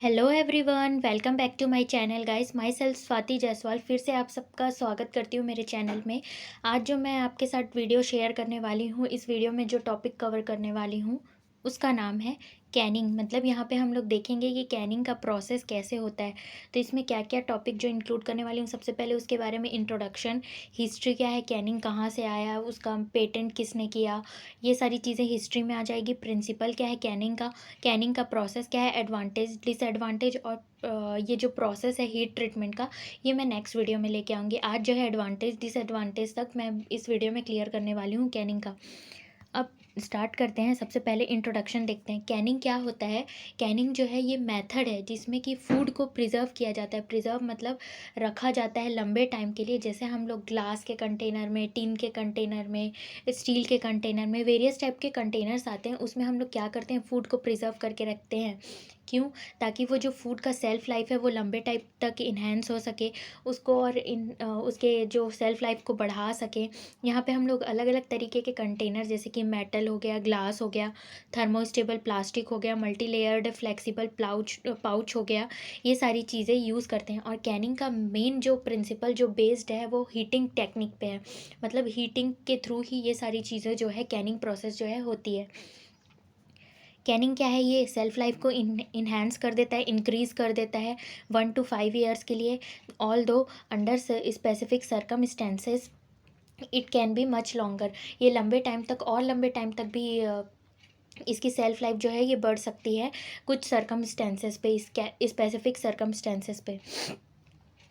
Hello everyone, welcome back to my channel guys. Myself Swati Jaiswal फिर से आप सबका स्वागत करती हूँ मेरे चैनल में। आज जो मैं आपके साथ वीडियो शेयर करने वाली हूँ, इस वीडियो में जो टॉपिक कवर करने वाली हूँ उसका नाम है कैनिंग। मतलब यहाँ पे हम लोग देखेंगे कि कैनिंग का प्रोसेस कैसे होता है। तो इसमें क्या क्या टॉपिक जो इंक्लूड करने वाली हूँ, सबसे पहले उसके बारे में इंट्रोडक्शन, हिस्ट्री क्या है, कैनिंग कहाँ से आया, उसका पेटेंट किसने किया, ये सारी चीज़ें हिस्ट्री में आ जाएगी। प्रिंसिपल क्या है कैनिंग का प्रोसेस क्या है, एडवांटेज डिसएडवांटेज, और ये जो प्रोसेस है हीट ट्रीटमेंट का, ये मैं नेक्स्ट वीडियो में लेके आऊँगी। आज जो है एडवांटेज डिसएडवांटेज तक मैं इस वीडियो में क्लियर करने वाली हूँ कैनिंग का। अब स्टार्ट करते हैं। सबसे पहले इंट्रोडक्शन देखते हैं, कैनिंग क्या होता है। कैनिंग जो है ये मेथड है जिसमें कि फूड को प्रिजर्व किया जाता है। प्रिजर्व मतलब रखा जाता है लंबे टाइम के लिए। जैसे हम लोग ग्लास के कंटेनर में, टिन के कंटेनर में, स्टील के कंटेनर में, वेरियस टाइप के कंटेनर्स आते हैं, उसमें हम लोग क्या करते हैं, फूड को प्रिजर्व करके रखते हैं। क्यों? ताकि वो जो फूड का सेल्फ लाइफ है वो लंबे टाइम तक इन्हेंस हो सके उसको, और उसके जो सेल्फ लाइफ को बढ़ा सके। यहाँ पे हम लोग अलग अलग तरीके के कंटेनर, जैसे कि मेटल हो गया, ग्लास हो गया, थर्मोस्टेबल प्लास्टिक हो गया, मल्टी लेयर्ड फ्लेक्सिबल पाउच हो गया, ये सारी चीज़ें यूज़ करते हैं। और कैनिंग का मेन जो प्रिंसिपल जो बेस्ड है वो हीटिंग टेक्निक पे है। मतलब हीटिंग के थ्रू ही ये सारी चीज़ें जो है कैनिंग प्रोसेस जो है होती है। कैनिंग क्या है, ये सेल्फ लाइफ को इन्हेंस कर देता है, इंक्रीज़ कर देता है 1 to 5 ईयर्स के लिए। ऑल दो under specific circumstances it can be much longer. ये लंबे टाइम तक और लंबे टाइम तक भी इसकी सेल्फ लाइफ जो है ये बढ़ सकती है कुछ सर्कमस्टेंसेस पे, इस स्पेसिफिक सर्कमस्टेंसेस पे।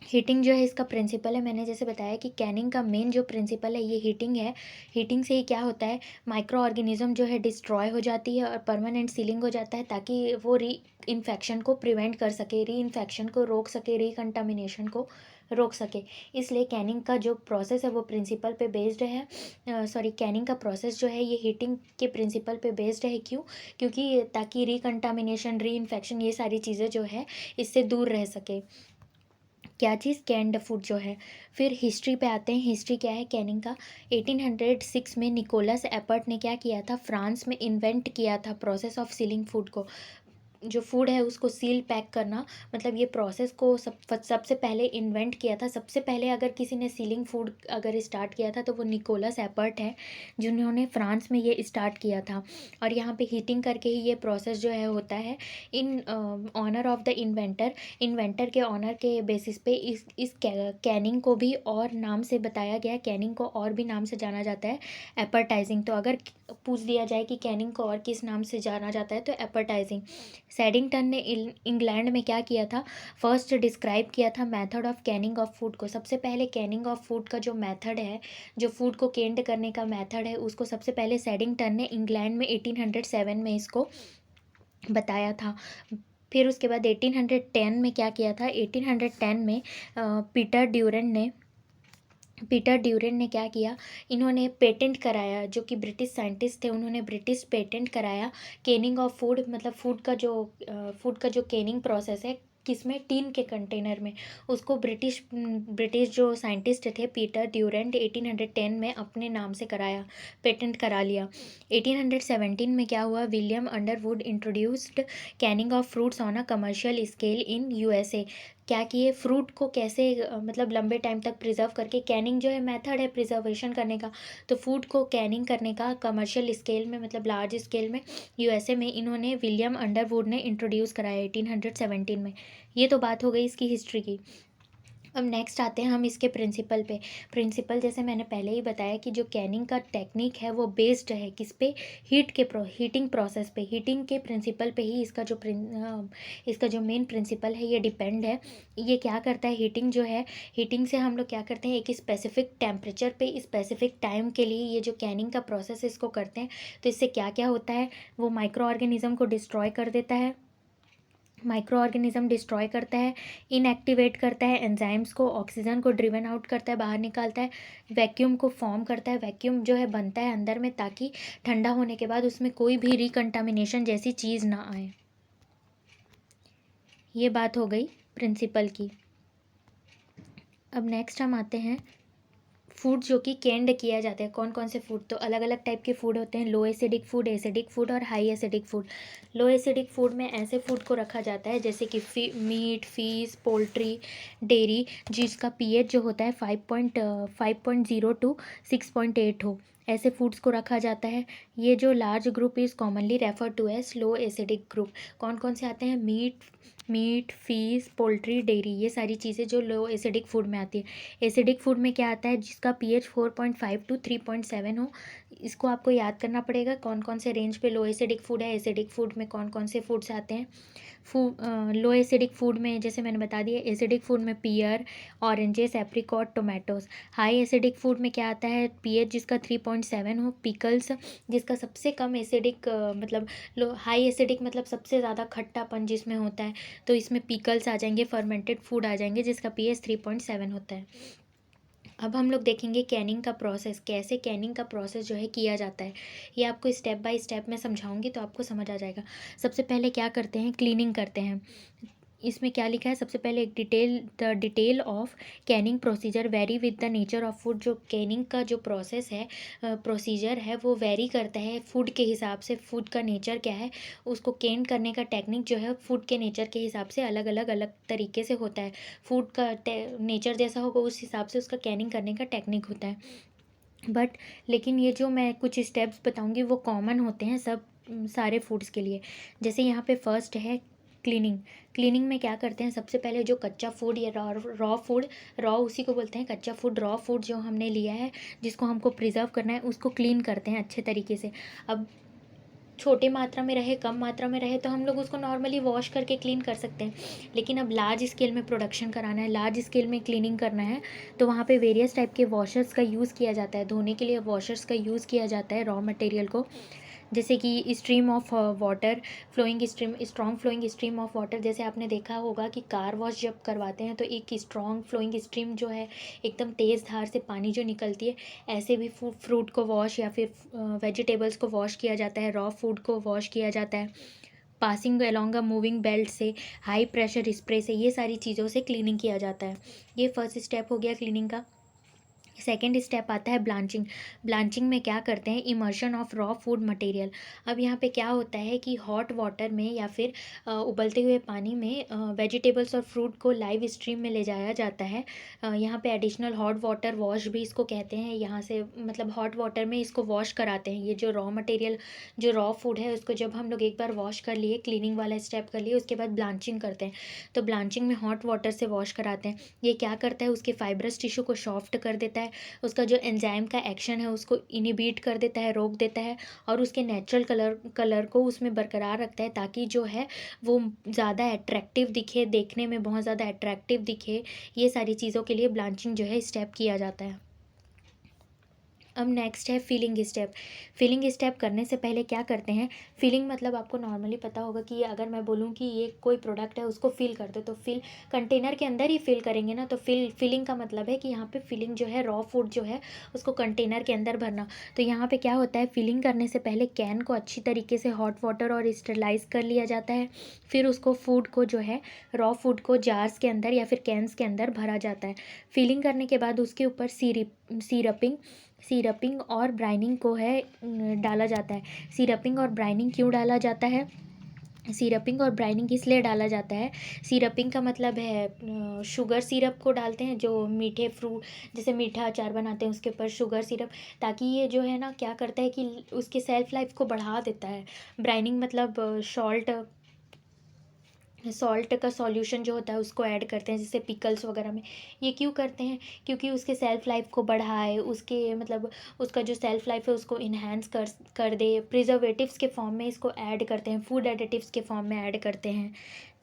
हीटिंग जो है इसका प्रिंसिपल है, मैंने जैसे बताया कि कैनिंग का मेन जो प्रिंसिपल है ये हीटिंग है। हीटिंग से ही क्या होता है, माइक्रो ऑर्गेनिज्म जो है डिस्ट्रॉय हो जाती है और परमानेंट सीलिंग हो जाता है, ताकि वो री इन्फेक्शन को प्रिवेंट कर सके, री इन्फेक्शन को रोक सके, रीकंटामिनेशन को रोक सके। इसलिए कैनिंग का जो प्रोसेस है वो प्रिंसिपल पे बेस्ड है। सॉरी, कैनिंग का प्रोसेस जो है ये हीटिंग के प्रिंसिपल पे बेस्ड है। क्यों? क्योंकि ताकि रीकंटामिनेशन, री इन्फेक्शन, ये सारी चीज़ें जो है इससे दूर रह सके। क्या चीज़, कैंड फूड जो है। फिर हिस्ट्री पे आते हैं। हिस्ट्री क्या है कैनिंग का, 1806 में निकोलस एपर्ट ने क्या किया था, फ्रांस में इन्वेंट किया था प्रोसेस ऑफ सीलिंग फूड को। जो फूड है उसको सील पैक करना, मतलब ये प्रोसेस को सबसे पहले इन्वेंट किया था। सबसे पहले अगर किसी ने सीलिंग फूड अगर स्टार्ट किया था तो वो निकोलस एपर्ट है, जिन्होंने फ्रांस में ये स्टार्ट किया था। और यहाँ पे हीटिंग करके ही ये प्रोसेस जो है होता है। In honour of the inventor, inventor के ऑनर के बेसिस पे इस कैनिंग को भी और नाम से बताया गया है। कैनिंग को और भी नाम से जाना जाता है, एपर्टाइजिंग। तो अगर पूछ दिया जाए कि कैनिंग को और किस नाम से जाना जाता है तो एपर्टाइजिंग। सैडिंगटन ने इंग्लैंड में क्या किया था, फर्स्ट डिस्क्राइब किया था method of Canning of food को। सबसे पहले कैनिंग ऑफ फूड का जो मेथड है, जो फूड को केंड करने का मेथड है, उसको सबसे पहले सैडिंगटन ने इंग्लैंड में 1807 में इसको बताया था। फिर उसके बाद 1810 में क्या किया था, 1810 में पीटर ड्यूरेंट ने क्या किया, इन्होंने पेटेंट कराया। जो कि ब्रिटिश साइंटिस्ट थे, उन्होंने ब्रिटिश पेटेंट कराया केनिंग ऑफ फूड। मतलब फूड का जो केनिंग प्रोसेस है, किसमें, टीन के कंटेनर में, उसको ब्रिटिश जो साइंटिस्ट थे पीटर ड्यूरेंट, 1810 में अपने नाम से कराया, पेटेंट करा लिया। 1817 में क्या हुआ, William Underwood introduced canning of fruits on a commercial scale in USA. क्या किए, फ्रूट को कैसे मतलब लंबे टाइम तक प्रिजर्व करके, कैनिंग जो है मेथड है प्रिजर्वेशन करने का, तो फूड को कैनिंग करने का कमर्शियल स्केल में, मतलब लार्ज स्केल में, यूएसए में इन्होंने विलियम अंडरवुड ने इंट्रोड्यूस कराया 1817 में। ये तो बात हो गई इसकी हिस्ट्री की। अब नेक्स्ट आते हैं हम इसके प्रिंसिपल पे। प्रिंसिपल जैसे मैंने पहले ही बताया कि जो कैनिंग का टेक्निक है वो बेस्ड है किस पे, हीटिंग प्रोसेस पे, हीटिंग के प्रिंसिपल पे ही इसका जो मेन प्रिंसिपल है ये डिपेंड है। ये क्या करता है, हीटिंग जो है, हीटिंग से हम लोग क्या करते हैं, एक स्पेसिफिक टेम्परेचर पे स्पेसिफिक टाइम के लिए ये जो कैनिंग का प्रोसेस है इसको करते हैं। तो इससे क्या क्या होता है, वो माइक्रो ऑर्गेनिज्म को डिस्ट्रॉय कर देता है, माइक्रो ऑर्गेनिज्म डिस्ट्रॉय करता है, इनएक्टिवेट करता है एंजाइम्स को, ऑक्सीजन को ड्रिवन आउट करता है, बाहर निकालता है, वैक्यूम को फॉर्म करता है, वैक्यूम जो है बनता है अंदर में, ताकि ठंडा होने के बाद उसमें कोई भी रिकंटामिनेशन जैसी चीज़ ना आए। ये बात हो गई प्रिंसिपल की। अब नेक्स्ट हम आते हैं फूड जो कि कैंड किया जाता है, कौन कौन से फूड, तो अलग अलग टाइप के फूड होते हैं, लो एसिडिक फूड, एसिडिक फूड और हाई एसिडिक फूड। लो एसिडिक फूड में ऐसे फूड को रखा जाता है जैसे कि मीट, फिश, पोल्ट्री, डेयरी, जिसका पीएच जो होता है 5.0 टू 6.8 हो, ऐसे फूड्स को रखा जाता है। ये जो large group is commonly refer to as low acidic group. कौन कौन से आते हैं? मीट, फिश, पोल्ट्री, डेयरी, ये सारी चीज़ें जो लो एसिडिक फूड में आती है। एसिडिक फूड में क्या आता है? जिसका पीएच 4.5 टू 3.7 हो। इसको आपको याद करना पड़ेगा कौन कौन से रेंज पे लो एसिडिक फूड है, एसिडिक फूड में कौन कौन से फूड्स आते हैं। लो एसिडिक फूड में जैसे मैंने बता दिया, एसिडिक फूड में pear, oranges, apricot, tomatoes. High acidic food में क्या आता है? पीएच जिसका 3.7 हो, पिकल्स, जिसका सबसे कम एसिडिक मतलब हाई एसिडिक मतलब सबसे ज़्यादा खट्टापन जिसमें होता है, तो इसमें पिकल्स आ जाएंगे, फर्मेंटेड फूड आ जाएंगे जिसका पीएच 3.7 होता है। अब हम लोग देखेंगे कैनिंग का प्रोसेस, कैसे कैनिंग का प्रोसेस जो है किया जाता है। ये आपको स्टेप बाय स्टेप मैं समझाऊंगी तो आपको समझ आ जाएगा। सबसे पहले क्या करते हैं? क्लीनिंग करते हैं। इसमें क्या लिखा है? सबसे पहले एक the detail of Canning procedure very with the nature of food. जो कैनिंग का जो प्रोसेस है, प्रोसीजर है, वो वेरी करता है फूड के हिसाब से। फूड का नेचर क्या है, उसको कैन करने का टेक्निक जो है फूड के नेचर के हिसाब से अलग अलग अलग तरीके से होता है। फूड का नेचर जैसा होगा उस हिसाब से उसका कैनिंग करने का टेक्निक होता है। लेकिन ये जो मैं कुछ स्टेप्स बताऊंगी वो कॉमन होते हैं सब सारे फूड्स के लिए। जैसे यहाँ पे फर्स्ट है क्लीनिंग। क्लीनिंग में क्या करते हैं? सबसे पहले जो कच्चा फूड या रॉ फूड, रॉ उसी को बोलते हैं कच्चा फूड, रॉ फूड जो हमने लिया है जिसको हमको प्रिजर्व करना है उसको क्लीन करते हैं अच्छे तरीके से। अब छोटे मात्रा में रहे, कम मात्रा में रहे, तो हम लोग उसको नॉर्मली वॉश करके क्लीन कर सकते हैं। लेकिन अब लार्ज स्केल में प्रोडक्शन कराना है, लार्ज स्केल में क्लीनिंग करना है, तो वहाँ पे वेरियस टाइप के वॉशर्स का यूज़ किया जाता है। धोने के लिए वॉशर्स का यूज़ किया जाता है रॉ मटेरियल को। जैसे कि stream of water, flowing stream, strong flowing stream of water. जैसे आपने देखा होगा कि कार वॉश जब करवाते हैं तो एक स्ट्रॉन्ग फ्लोइंग स्ट्रीम जो है, एकदम तेज़ धार से पानी जो निकलती है, ऐसे भी फ्रूट को वॉश या फिर वेजिटेबल्स को वॉश किया जाता है, रॉ फूड को वॉश किया जाता है passing along a moving belt से, हाई प्रेशर स्प्रे से, ये सारी चीज़ों से क्लीनिंग किया जाता है। ये फर्स्ट स्टेप हो गया क्लीनिंग का। सेकेंड स्टेप आता है ब्लांचिंग। ब्लांचिंग में क्या करते हैं? Immersion of raw food material. अब यहाँ पे क्या होता है कि हॉट वाटर में या फिर उबलते हुए पानी में वेजिटेबल्स और फ्रूट को लाइव स्ट्रीम में ले जाया जाता है। यहाँ पे एडिशनल हॉट वाटर वॉश भी इसको कहते हैं। यहाँ से मतलब हॉट वाटर में इसको वॉश कराते हैं। ये जो रॉ मटेरियल, जो रॉ फूड है, उसको जब हम लोग एक बार वॉश कर लिए, क्लीनिंग वाला स्टेप कर लिए, उसके बाद ब्लांचिंग करते हैं। तो ब्लांचिंग में हॉट वाटर से वॉश कराते हैं। ये क्या करता है? उसके फाइब्रस टिश्यू को सॉफ्ट कर देता है, उसका जो एंजाइम का एक्शन है उसको इनिबिट कर देता है, रोक देता है, और उसके नेचुरल कलर को उसमें बरकरार रखता है, ताकि जो है वो ज़्यादा अट्रैक्टिव दिखे, देखने में बहुत ज़्यादा अट्रैक्टिव दिखे। ये सारी चीज़ों के लिए ब्लांचिंग जो है स्टेप किया जाता है। अब नेक्स्ट है फिलिंग स्टेप। फिलिंग स्टेप करने से पहले क्या करते हैं? फिलिंग मतलब आपको नॉर्मली पता होगा कि अगर मैं बोलूँ कि ये कोई प्रोडक्ट है उसको फिल कर दो, तो फिल कंटेनर के अंदर ही फिल करेंगे ना, तो फिलिंग का मतलब है कि यहाँ पे फिलिंग जो है रॉ फूड जो है उसको कंटेनर के अंदर भरना। तो यहाँ पे क्या होता है? फिलिंग करने से पहले कैन को अच्छी तरीके से हॉट वाटर और स्टरलाइज कर लिया जाता है। फिर उसको फूड को जो है रॉ फूड को जार्स के अंदर या फिर कैंस के अंदर भरा जाता है। फिलिंग करने के बाद उसके ऊपर सिरपिंग और ब्राइनिंग को है डाला जाता है। सिरपिंग और ब्राइनिंग क्यों डाला जाता है? सिरपिंग और ब्राइनिंग इसलिए डाला जाता है, सिरपिंग का मतलब है शुगर सिरप को डालते हैं, जो मीठे फ्रूट जैसे मीठा अचार बनाते हैं उसके ऊपर शुगर सिरप, ताकि ये जो है ना क्या करता है कि उसके सेल्फ लाइफ को बढ़ा देता है। ब्राइनिंग मतलब सॉल्ट का सॉल्यूशन जो होता है उसको ऐड करते हैं, जैसे पिकल्स वगैरह में। ये क्यों करते हैं? क्योंकि उसके सेल्फ लाइफ को बढ़ाए, उसके मतलब उसका जो सेल्फ लाइफ है उसको इन्हेंस कर दे। प्रिजर्वेटिव्स के फॉर्म में इसको ऐड करते हैं, फूड एडिटिव्स के फॉर्म में ऐड करते हैं,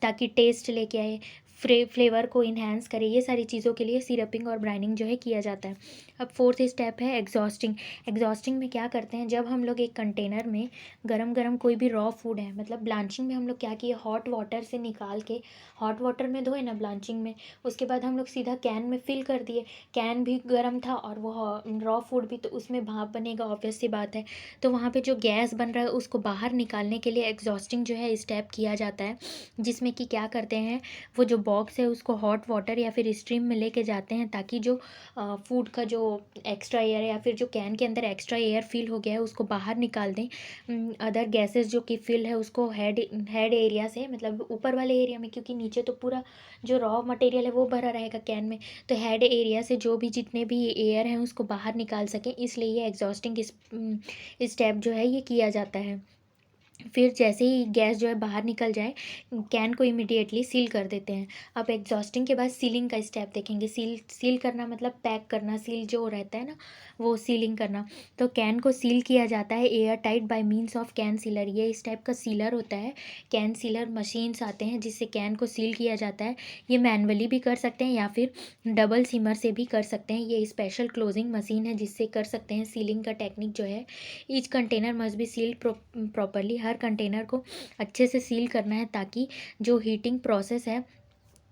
ताकि टेस्ट लेके आए, फ्लेवर को इन्हेंस करे। ये सारी चीज़ों के लिए सिरपिंग और ब्राइनिंग जो है किया जाता है। अब फोर्थ स्टेप है एग्जॉस्टिंग। एग्जॉस्टिंग में क्या करते हैं? जब हम लोग एक कंटेनर में गरम गरम कोई भी रॉ फूड है, मतलब ब्लांचिंग में हम लोग क्या किए, हॉट वाटर से निकाल के हॉट वाटर में धोए ना ब्लांचिंग में, उसके बाद हम लोग सीधा कैन में फिल कर दिए। कैन भी गर्म था और वो रॉ फूड भी, तो उसमें भाप बनेगा, ऑब्वियस सी बात है। तो वहाँ पे जो गैस बन रहा है उसको बाहर निकालने के लिए एग्जॉस्टिंग जो है स्टेप किया जाता है, जिसमें कि क्या करते हैं, वो जो बॉक्स है उसको हॉट वाटर या फिर स्ट्रीम में लेके जाते हैं, ताकि जो फूड का जो एक्स्ट्रा एयर है या फिर जो कैन के अंदर एक्स्ट्रा एयर फिल हो गया है उसको बाहर निकाल दें। अदर गैसेस जो कि फिल है उसको हेड हेड एरिया से, मतलब ऊपर वाले एरिया में, क्योंकि नीचे तो पूरा जो रॉ मटेरियल है वो भरा रहेगा कैन में, तो हेड एरिया से जो भी जितने भी एयर हैं उसको बाहर निकाल सकें, इसलिए ये एग्जॉस्टिंग स्टेप जो है ये किया जाता है। फिर जैसे ही गैस जो है बाहर निकल जाए, कैन को इमिडिएटली सील कर देते हैं। अब एग्जॉस्टिंग के बाद सीलिंग का स्टेप देखेंगे। सील करना मतलब पैक करना, सील जो रहता है ना वो सीलिंग करना। तो कैन को सील किया जाता है air tight bye means of can sealer. ये इस टाइप का सीलर होता है, कैन सीलर मशीन्स आते हैं जिससे कैन को सील किया जाता है। ये मैनुअली भी कर सकते हैं या फिर डबल सीमर से भी कर सकते हैं। ये स्पेशल क्लोजिंग मशीन है जिससे कर सकते हैं सीलिंग का टेक्निक जो है। Each container must be sealed properly. हर कंटेनर को अच्छे से सील करना है ताकि जो हीटिंग प्रोसेस है,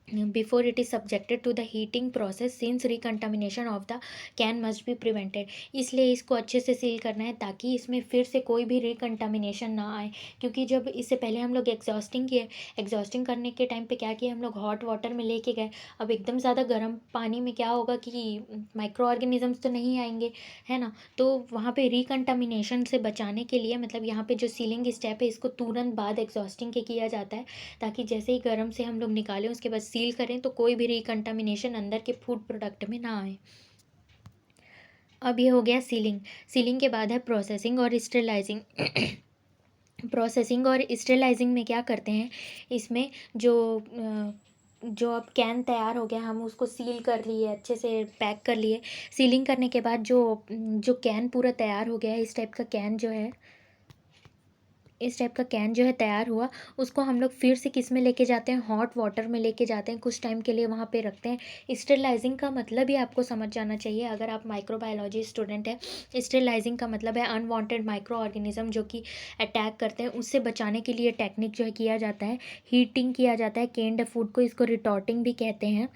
before it is subjected to the heating process since recontamination of the can must be prevented. इसलिए इसको अच्छे से सील करना है ताकि इसमें फिर से कोई भी रिकंटामिनेशन ना आए, क्योंकि जब इससे पहले हम लोग एग्जॉस्टिंग करने के टाइम पे क्या किया, हम लोग हॉट वाटर में लेके गए। अब एकदम ज़्यादा गर्म पानी में क्या होगा कि माइक्रो ऑर्गेनिजम्स तो नहीं आएंगे, है ना। तो वहाँ पे रिकंटामिनेशन से बचाने के लिए, मतलब यहाँ पे जो सीलिंग स्टेप है इसको तुरंत बाद एग्जॉस्टिंग के किया जाता है, ताकि जैसे ही गर्म से हम लोग निकालें उसके बाद सील करें तो कोई भी रिकंटामिनेशन अंदर के फूड प्रोडक्ट में ना आए। अब ये हो गया सीलिंग। सीलिंग के बाद है प्रोसेसिंग और स्टेरलाइजिंग। प्रोसेसिंग और स्टेरलाइजिंग में क्या करते हैं, इसमें जो अब कैन तैयार हो गया, हम उसको सील कर लिए, अच्छे से पैक कर लिए। सीलिंग करने के बाद जो कैन पूरा तैयार हो गया है, इस टाइप का कैन जो है तैयार हुआ, उसको हम लोग फिर से किस में लेके जाते हैं, हॉट वाटर में लेके जाते हैं, कुछ टाइम के लिए वहाँ पे रखते हैं। स्टेरलाइजिंग का मतलब ही आपको समझ जाना चाहिए अगर आप माइक्रोबायोलॉजी स्टूडेंट है। स्टेरलाइजिंग का मतलब है अनवांटेड माइक्रो ऑर्गेनिज्म जो कि अटैक करते हैं, उससे बचाने के लिए टेक्निक जो है किया जाता है। हीटिंग किया जाता है केन्ड फूड को, इसको रिटॉर्टिंग भी कहते हैं,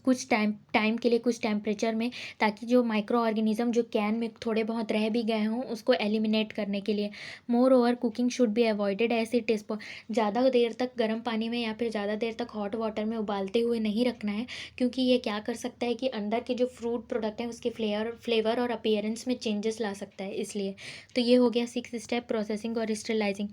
कुछ टाइम के लिए कुछ टेम्परेचर में, ताकि जो माइक्रो ऑर्गेनिज्म जो कैन में थोड़े बहुत रह भी गए हों उसको एलिमिनेट करने के लिए। More over cooking should be avoided ऐसे टेस्ट। ज़्यादा देर तक गर्म पानी में या फिर ज़्यादा देर तक हॉट वाटर में उबालते हुए नहीं रखना है, क्योंकि ये क्या कर सकता है कि अंदर के जो फ्रूट प्रोडक्ट हैं उसके फ्लेवर और अपीयरेंस में चेंजेस ला सकता है, इसलिए। तो ये हो गया 6 स्टेप, प्रोसेसिंग और स्टेरलाइजिंग।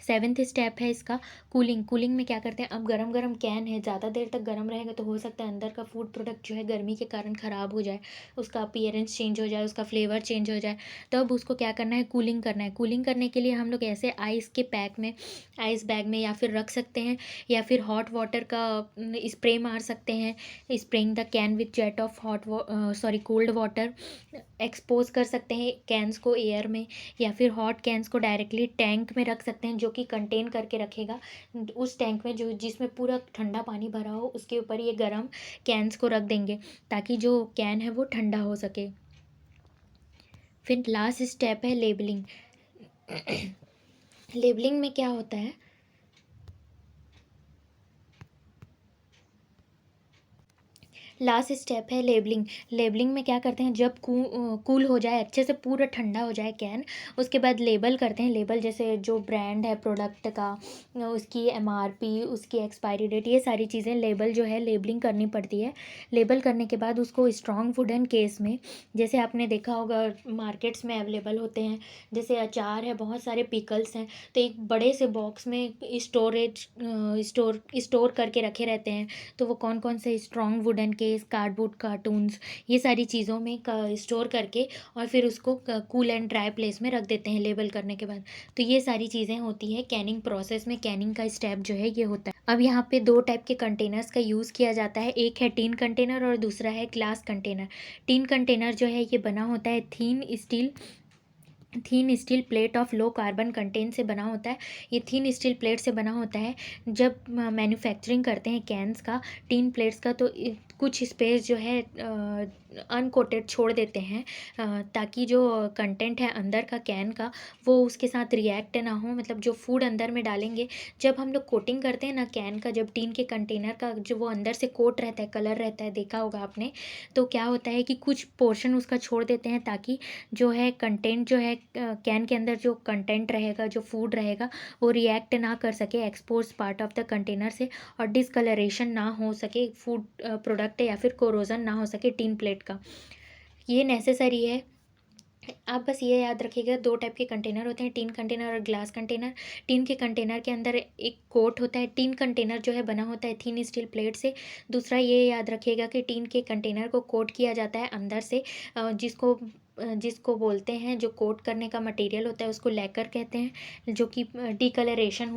7th स्टेप है इसका कूलिंग। कूलिंग में क्या करते हैं, अब गरम कैन है, ज़्यादा देर तक गर्म रहेगा तो हो सकता है अंदर का फूड प्रोडक्ट जो है गर्मी के कारण ख़राब हो जाए, उसका अपीयरेंस चेंज हो जाए, उसका फ्लेवर चेंज हो जाए। तो अब उसको क्या करना है, कूलिंग करना है। कूलिंग करने के लिए हम लोग ऐसे आइस के पैक में, आइस बैग में या फिर रख सकते हैं, या फिर हॉट वाटर का स्प्रे मार सकते हैं, spraying the can with jet of cold water. Expose कर सकते हैं कैंस को एयर में, या फिर हॉट कैंस को डायरेक्टली टैंक में रख सकते हैं जो कि कंटेन करके रखेगा। उस टैंक में जो जिसमें पूरा ठंडा पानी भरा हो उसके ऊपर ये गर्म कैंस को रख देंगे ताकि जो कैन है वो ठंडा हो सके। फिर लास्ट स्टेप है लेबलिंग। लेबलिंग में क्या होता है, लास्ट स्टेप है लेबलिंग। लेबलिंग में क्या करते हैं, जब कूल हो जाए, अच्छे से पूरा ठंडा हो जाए कैन, उसके बाद लेबल करते हैं। लेबल जैसे जो ब्रांड है प्रोडक्ट का, उसकी एमआरपी, उसकी एक्सपायरी डेट, ये सारी चीज़ें लेबल जो है लेबलिंग करनी पड़ती है। लेबल करने के बाद उसको स्ट्रॉन्ग वुडन केस में, जैसे आपने देखा होगा मार्केट्स में अवेलेबल होते हैं, जैसे अचार है, बहुत सारे पिकल्स हैं, तो एक बड़े से बॉक्स में स्टोर करके रखे रहते हैं। तो वो कौन कौन से, strong wooden case, cardboard cartoons, ये सारी चीज़ों में स्टोर करके और फिर उसको कूल एंड ड्राई प्लेस में रख देते हैं लेबल करने के बाद। तो ये सारी चीज़ें होती है कैनिंग प्रोसेस में। कैनिंग का स्टेप जो है ये होता है। अब यहाँ पे 2 टाइप के कंटेनर्स का यूज़ किया जाता है, एक है टीन कंटेनर और दूसरा है ग्लास कंटेनर। टीन कंटेनर जो है ये बना होता है thin steel plate of low carbon content से बना होता है। ये थीन स्टील प्लेट से बना होता है। जब मैन्युफैक्चरिंग करते हैं कैंस का, टीन प्लेट्स का, तो कुछ स्पेस जो है अनकोटेड छोड़ देते हैं, ताकि जो कंटेंट है अंदर का कैन का वो उसके साथ रिएक्ट ना हो, मतलब जो फूड अंदर में डालेंगे। जब हम लोग कोटिंग करते हैं ना कैन का, जब टीन के कंटेनर का जो वो अंदर से कोट रहता है, कलर रहता है, देखा होगा आपने, तो क्या होता है कि कुछ पोर्शन उसका छोड़ देते हैं ताकि जो है कंटेंट जो है कैन के अंदर जो कंटेंट रहेगा, जो फूड रहेगा, वो रिएक्ट ना कर सके expose part of the container से, और डिसकलरेशन ना हो सके फूड प्रोडक्ट, या फिर कोरोजन ना हो सके टिन प्लेट का। ये नेसेसरी है। आप बस ये याद रखिएगा, दो टाइप के कंटेनर होते हैं, टिन कंटेनर और ग्लास कंटेनर। टिन के कंटेनर के अंदर एक कोट होता है। टिन कंटेनर जो है बना होता है थिन स्टील प्लेट से। दूसरा ये याद रखिएगा कि टिन के कंटेनर को कोट किया जाता है अंदर से, जिसको बोलते हैं, जो कोट करने का मटेरियल होता है उसको लैकर कहते हैं, जो कि डिसकलरेशन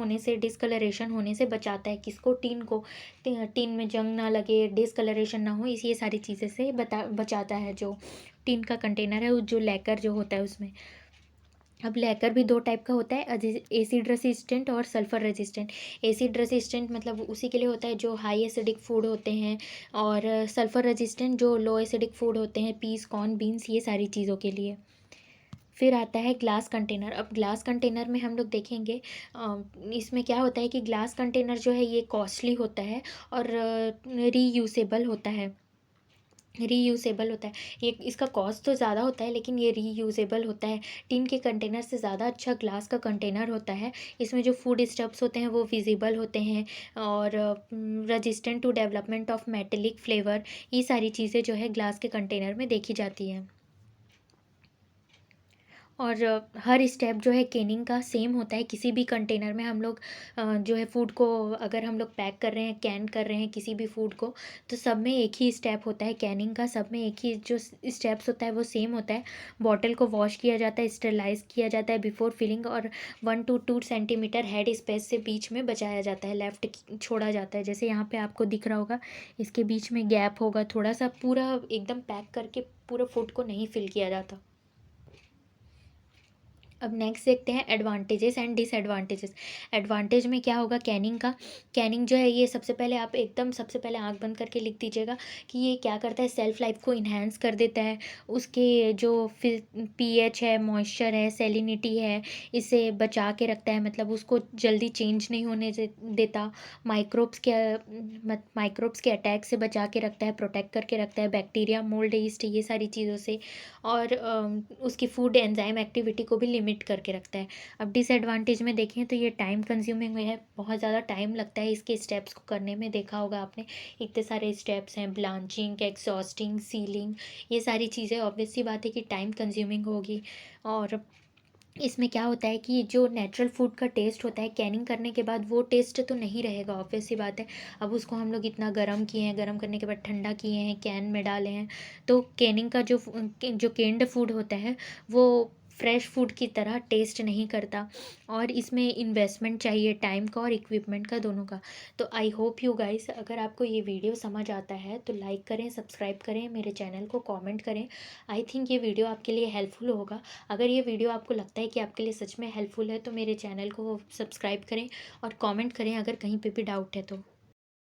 होने से बचाता है किसको, टिन को। टिन में जंग ना लगे, डिसकलरेशन ना हो, इसी ये सारी चीज़ें से बचाता है जो टिन का कंटेनर है, जो लैकर जो होता है उसमें। अब लैकर भी दो टाइप का होता है, एसिड रेसिस्टेंट और सल्फर रेजिस्टेंट। एसिड रेसिस्टेंट मतलब उसी के लिए होता है जो हाई एसिडिक फूड होते हैं, और सल्फर रेजिस्टेंट जो लो एसिडिक फूड होते हैं, पीस, कॉर्न, बीन्स, ये सारी चीज़ों के लिए। फिर आता है ग्लास कंटेनर। अब ग्लास कंटेनर में हम लोग देखेंगे, इसमें क्या होता है कि ग्लास कंटेनर जो है ये कॉस्टली होता है और रीयूसेबल होता है। रीयूसेबल होता है, ये इसका कॉस्ट तो ज़्यादा होता है लेकिन ये रीयूजेबल होता है। टिन के कंटेनर से ज़्यादा अच्छा ग्लास का कंटेनर होता है। इसमें जो फूड स्टफ्स होते हैं वो विजिबल होते हैं, और resistant to development of metallic flavour, ये सारी चीज़ें जो है ग्लास के कंटेनर में देखी जाती हैं। और हर स्टेप जो है कैनिंग का सेम होता है। किसी भी कंटेनर में हम लोग जो है फूड को, अगर हम लोग पैक कर रहे हैं, कैन कर रहे हैं किसी भी फूड को, तो सब में एक ही स्टेप होता है कैनिंग का। सब में एक ही जो स्टेप्स होता है वो सेम होता है। बॉटल को वॉश किया जाता है, स्टेरलाइज किया जाता है बिफोर फिलिंग, और 1 to 2 सेंटीमीटर हेड स्पेस से बीच में बचाया जाता है, लेफ्ट छोड़ा जाता है। जैसे यहाँ पे आपको दिख रहा होगा, इसके बीच में गैप होगा थोड़ा सा, पूरा एकदम पैक करके पूरा फूड को नहीं फिल किया जाता। अब नेक्स्ट देखते हैं एडवांटेजेस एंड डिसएडवांटेजेस। एडवांटेज में क्या होगा कैनिंग का। कैनिंग जो है ये सबसे पहले आप एकदम सबसे पहले आंख बंद करके लिख दीजिएगा कि ये क्या करता है, सेल्फ लाइफ को इन्हेंस कर देता है। उसके जो पीएच है, मॉइस्चर है, सेलिनिटी है, इसे बचा के रखता है, मतलब उसको जल्दी चेंज नहीं होने देता। माइक्रोब्स के अटैक से बचा के रखता है, प्रोटेक्ट करके रखता है, बैक्टीरिया, मोल्ड, ईस्ट, ये सारी चीज़ों से। और उसकी फूड एंजाइम एक्टिविटी को भी लिमिट करके रखता है। अब डिसएडवांटेज में देखें तो ये टाइम कंज्यूमिंग है, बहुत ज़्यादा टाइम लगता है इसके स्टेप्स को करने में। देखा होगा आपने, इतने सारे स्टेप्स हैं, ब्लांचिंग, एक्सॉस्टिंग, सीलिंग, ये सारी चीज़ें ऑब्वियस सी बात है कि टाइम कंज्यूमिंग होगी। और इसमें क्या होता है कि जो नेचुरल फूड का टेस्ट होता है कैनिंग करने के बाद वो टेस्ट तो नहीं रहेगा, ऑब्वियस सी बात है। अब उसको हम लोग इतना गर्म किए हैं, गर्म करने के बाद ठंडा किए हैं, कैन में डाले हैं, तो कैनिंग का जो केन्ड फूड होता है वो फ्रेश फूड की तरह टेस्ट नहीं करता। और इसमें इन्वेस्टमेंट चाहिए, टाइम का और इक्विपमेंट का, दोनों का। तो आई होप यू गाइस, अगर आपको ये वीडियो समझ आता है तो लाइक करें, सब्सक्राइब करें, मेरे चैनल को कमेंट करें। आई थिंक ये वीडियो आपके लिए हेल्पफुल होगा। अगर ये वीडियो आपको लगता है कि आपके लिए सच में हेल्पफुल है तो मेरे चैनल को सब्सक्राइब करें और कमेंट करें अगर कहीं पे भी डाउट है तो।